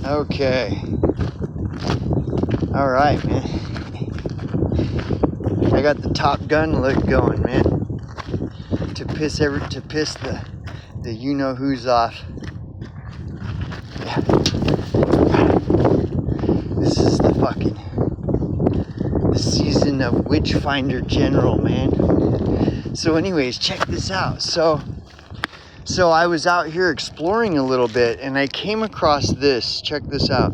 Okay. All right, man. I got the Top Gun look going, man. To piss the you know who's off. Yeah. This is the season of Witchfinder General, man. So anyways, check this out. So I was out here exploring a little bit and I came across this. Check this out.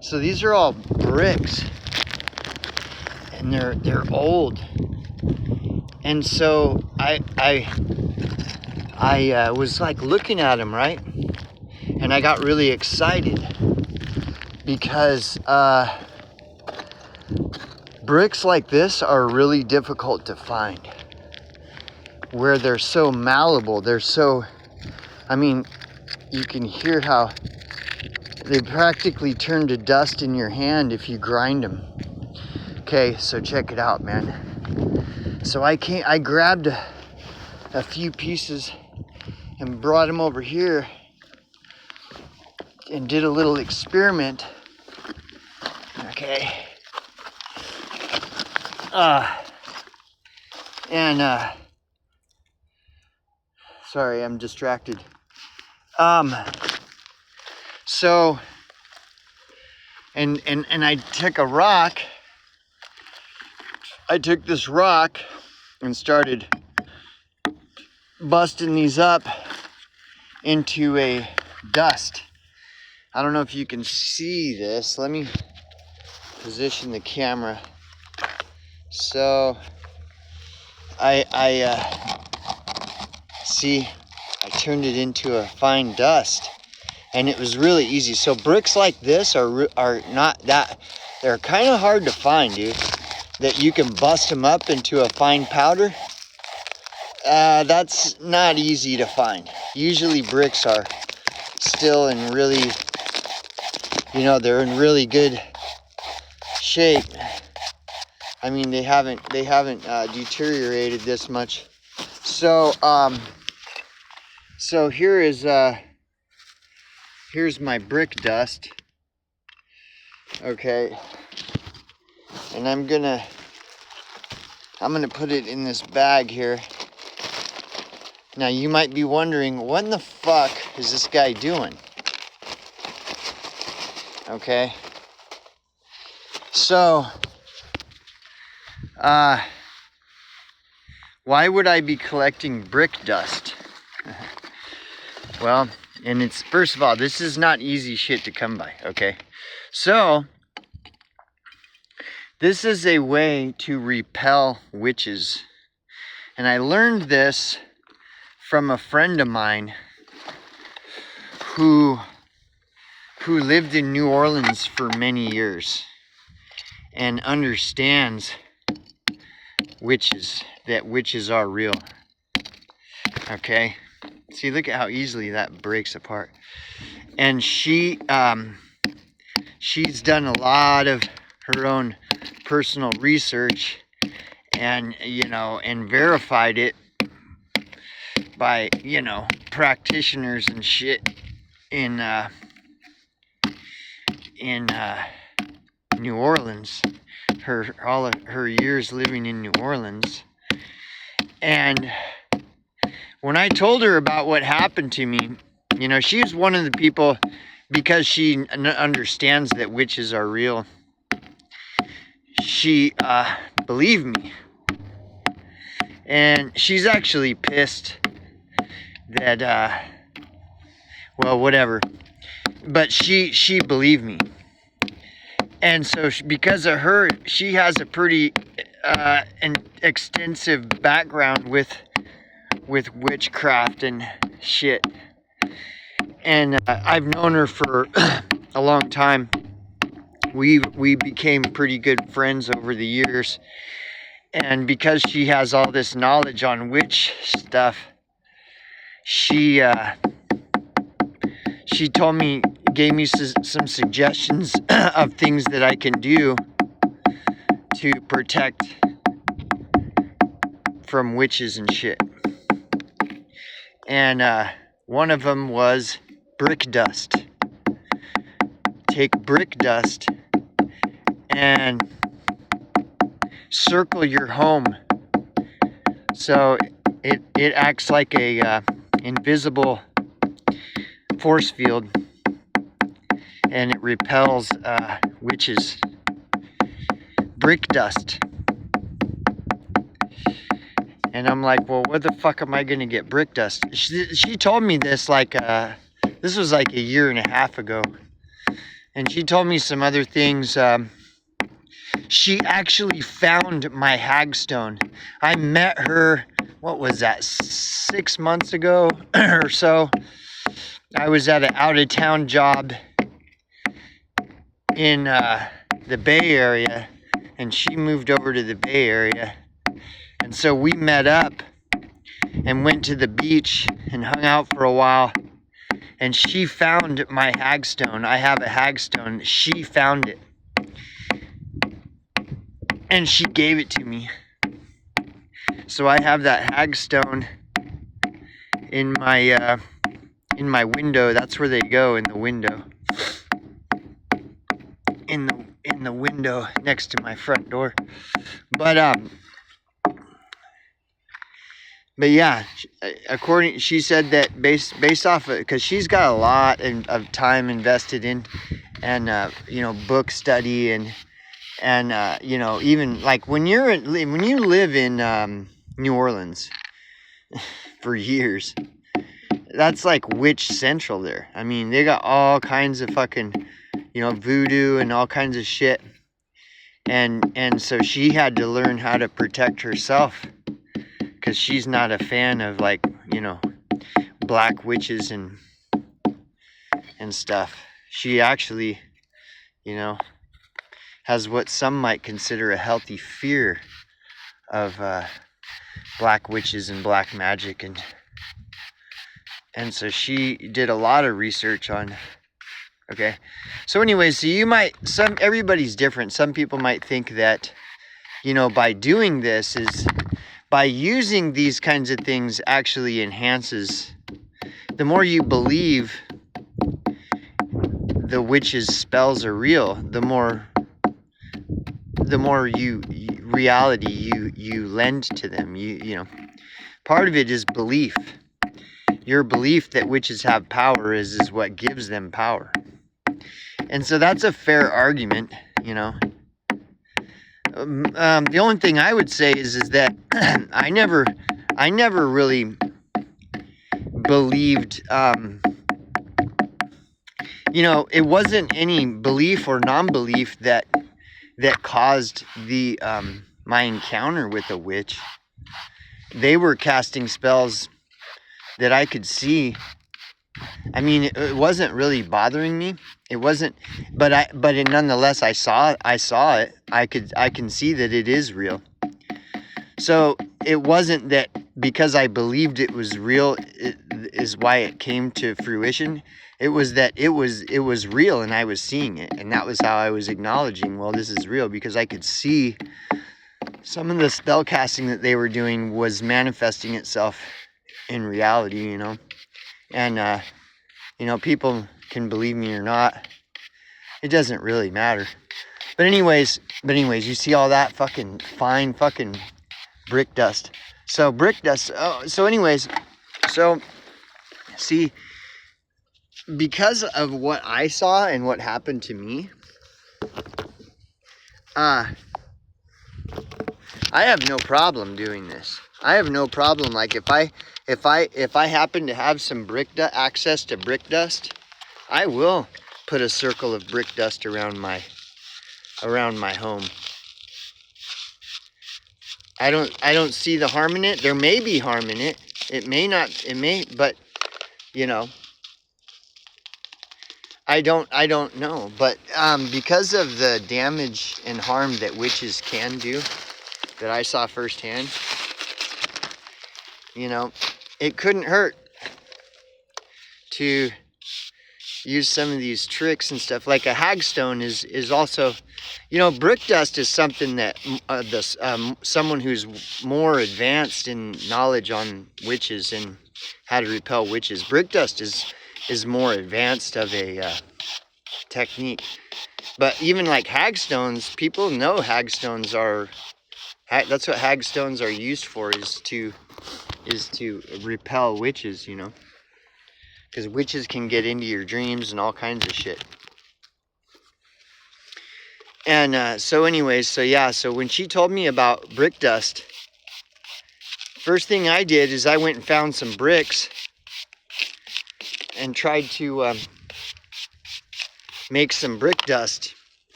So these are all bricks and they're old. And so I was like looking at them, right? And I got really excited because bricks like this are really difficult to find. Where they're so malleable, you can hear how they practically turn to dust in your hand if you grind them. Okay, so check it out, man. So I grabbed a few pieces and brought them over here and did a little experiment. Okay. Sorry, I'm distracted. So, and I took a rock. I took this rock and started busting these up into a dust. I don't know if you can see this. Let me position the camera. So, I turned it into a fine dust, and it was really easy. So bricks like this are not that, they're kind of hard to find, dude. That you can bust them up into a fine powder. That's not easy to find. Usually bricks are still in really, they're in really good shape. I mean, they haven't deteriorated this much. So here's my brick dust. Okay, and I'm gonna put it in this bag here. Now you might be wondering, what in the fuck is this guy doing? Okay, so why would I be collecting brick dust? Well, and it's, first of all, this is not easy shit to come by, okay? So, this is a way to repel witches. And I learned this from a friend of mine who lived in New Orleans for many years and understands witches, that witches are real. Okay? See, look at how easily that breaks apart. And she's done a lot of her own personal research and, and verified it by, practitioners and shit in New Orleans. All of her years living in New Orleans. And when I told her about what happened to me, she was one of the people, because she understands that witches are real, she believed me. And she's actually pissed that, well, whatever. But she believed me. And so because of her, she has a pretty an extensive background with witchcraft and shit. And I've known her for a long time. We became pretty good friends over the years. And because she has all this knowledge on witch stuff, she gave me some suggestions of things that I can do to protect from witches and shit. And one of them was brick dust. Take brick dust and circle your home so it acts like a invisible force field, and it repels witches. Brick dust. And I'm like, well, where the fuck am I gonna get brick dust? She told me this like this was like a year and a half ago, and she told me some other things. She actually found my hagstone. I met her, what was that, 6 months ago or so. I was at an out-of-town job in the Bay Area, and she moved over to the Bay Area. And so we met up and went to the beach and hung out for a while. And she found my hagstone. I have a hagstone. She found it. And she gave it to me. So I have that hagstone in my window. That's where they go, in the window. In the window next to my front door. But yeah, she said that based off of, because she's got a lot of time invested in, and you know, book study and you know, even like when you live in New Orleans for years, that's like witch central there. I mean, they got all kinds of fucking, you know, voodoo and all kinds of shit, and so she had to learn how to protect herself, because she's not a fan of, like, you know, black witches and stuff. She actually, you know, has what some might consider a healthy fear of black witches and black magic, and so she did a lot of research on. Okay, so anyways, so everybody's different. Some people might think that, you know, by doing this by using these kinds of things actually enhances, the more you believe the witch's spells are real, the more reality you lend to them. You know, part of it is belief. Your belief that witches have power is what gives them power. And so that's a fair argument, you know. The only thing I would say is that I never really believed, you know, it wasn't any belief or non-belief that caused the my encounter with a witch. They were casting spells that I could see. I mean, it wasn't really bothering me. It wasn't, but nonetheless, I saw it. I can see that it is real. So it wasn't that because I believed it was real is why it came to fruition. It was that it was real, and I was seeing it, and that was how I was acknowledging, well, this is real, because I could see some of the spell casting that they were doing was manifesting itself in reality, you know. And you know, people can believe me or not. It doesn't really matter. But anyways, you see all that fucking fine fucking brick dust. So brick dust. Oh, so anyways, so see, because of what I saw and what happened to me, I have no problem doing this. I have no problem. Like if I happen to have some access to brick dust, I will put a circle of brick dust around my home. I don't see the harm in it. There may be harm in it. It may, but you know, I don't know. But because of the damage and harm that witches can do, that I saw firsthand, you know, it couldn't hurt to use some of these tricks and stuff. Like a hagstone is also, you know, brick dust is something that someone who's more advanced in knowledge on witches and how to repel witches. Brick dust is more advanced of a technique. But even like hagstones, people know hagstones are, that's what hagstones are used for, is to repel witches, you know, because witches can get into your dreams and all kinds of shit. And so anyways, so yeah, so when she told me about brick dust, first thing I did is I went and found some bricks and tried to make some brick dust.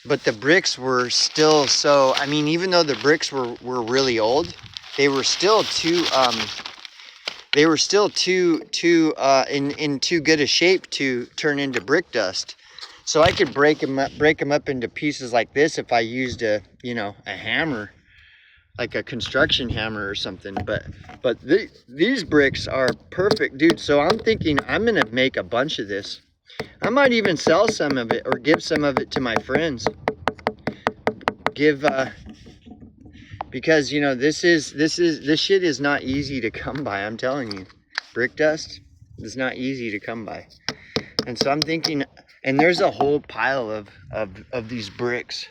But the bricks were still so, I mean, even though the bricks were really old, they were still too in too good a shape to turn into brick dust. So I could break them up into pieces like this if I used a hammer, like a construction hammer or something. But these bricks are perfect, dude. So I'm thinking I'm gonna make a bunch of this. I might even sell some of it or give some of it to my friends. Because you know this shit is not easy to come by. I'm telling you, brick dust is not easy to come by. And so I'm thinking, and there's a whole pile of these bricks.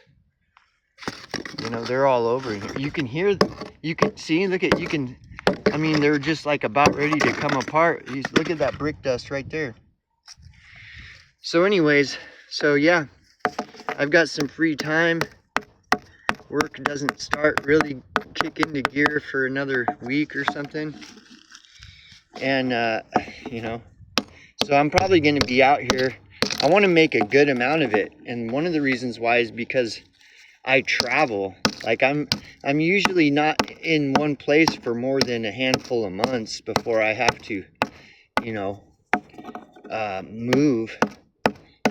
You know, they're all over here. You can hear, you can see, look at, you can, I mean, they're just like about ready to come apart. Look at that brick dust right there. So anyways, so yeah, I've got some free time. Work doesn't start really kick into gear for another week or something. And, you know, so I'm probably going to be out here. I want to make a good amount of it. And one of the reasons why is because I travel. Like I'm usually not in one place for more than a handful of months before I have to, you know, move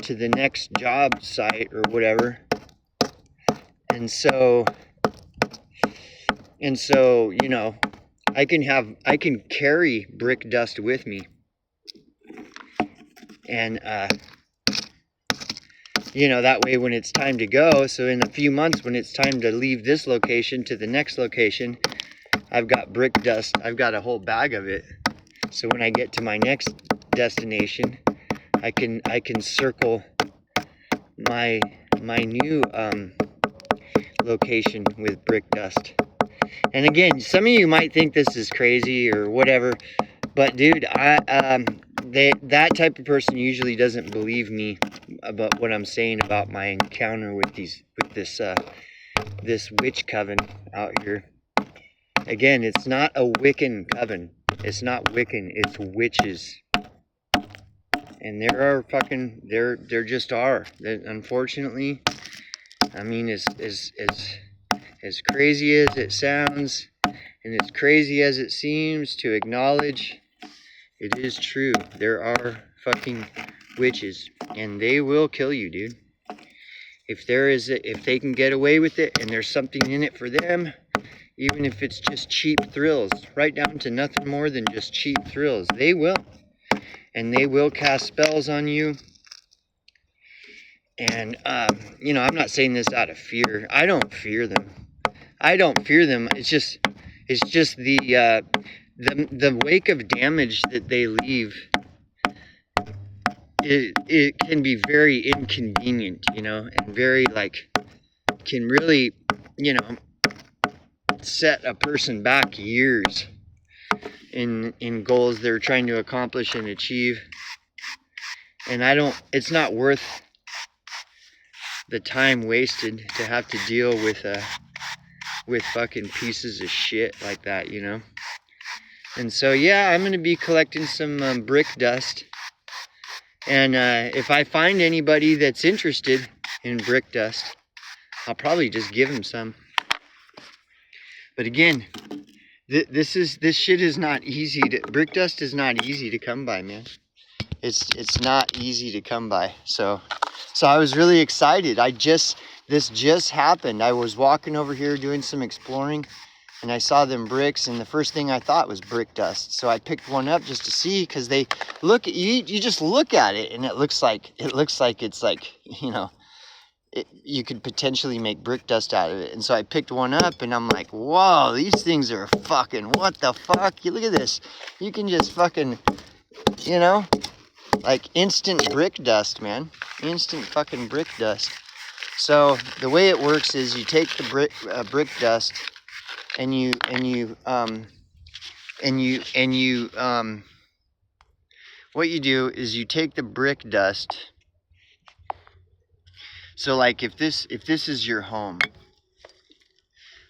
to the next job site or whatever. And so, you know, I can carry brick dust with me. And, you know, that way when it's time to go, so in a few months when it's time to leave this location to the next location, I've got brick dust, I've got a whole bag of it. So when I get to my next destination, I can circle my new location with brick dust. And again, some of you might think this is crazy or whatever, but dude, that type of person usually doesn't believe me about what I'm saying about my encounter with this witch coven out here. Again, it's not a Wiccan coven. It's not Wiccan, it's witches. And there are fucking, there just are. Unfortunately, I mean, as crazy as it sounds, and as crazy as it seems to acknowledge, it is true. There are fucking witches, and they will kill you, dude. If they can get away with it, and there's something in it for them, even if it's just cheap thrills, right down to nothing more than just cheap thrills, they will. And they will cast spells on you. And, you know, I'm not saying this out of fear. I don't fear them. It's just the wake of damage that they leave. It can be very inconvenient, you know, and very, like, can really, you know, set a person back years in goals they're trying to accomplish and achieve. And it's not worth the time wasted to have to deal with fucking pieces of shit like that, you know. And so yeah, I'm gonna be collecting some brick dust, and if I find anybody that's interested in brick dust, I'll probably just give them some. But again, this shit is not easy to, brick dust is not easy to come by, man. It's not easy to come by. So I was really excited. This just happened. I was walking over here doing some exploring, and I saw them bricks, and the first thing I thought was brick dust. So I picked one up just to see, because they look, you just look at it, and it looks like it's like, you know, you could potentially make brick dust out of it. And so I picked one up, and I'm like, whoa, these things are fucking, what the fuck? You look at this. You can just fucking, You know? Like instant brick dust, man. Instant fucking brick dust. So the way it works is you take the brick dust and what you do is you take the brick dust. So like if this is your home,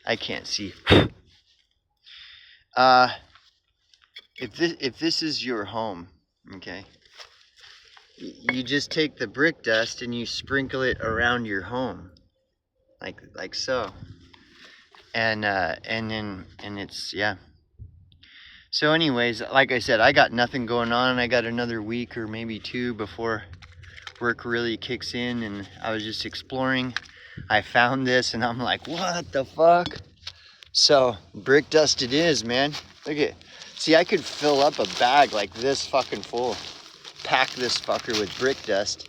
I can't see. If this is your home, okay, you just take the brick dust and you sprinkle it around your home, like so, and it's, yeah. So anyways, like I said, I got nothing going on. I got another week or maybe 2 before work really kicks in, and I was just exploring. I found this and I'm like, what the fuck? So brick dust it is, man. Look at, see, I could fill up a bag like this fucking full. Pack this fucker with brick dust.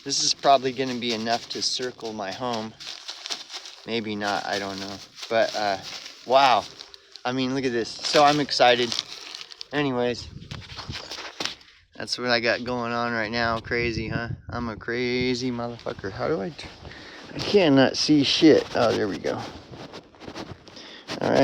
This is probably gonna be enough to circle my home. Maybe not, I don't know. But wow. I mean, look at this. So I'm excited. Anyways, that's what I got going on right now. Crazy, huh? I'm a crazy motherfucker. How do I cannot see shit. Oh, there we go. All right.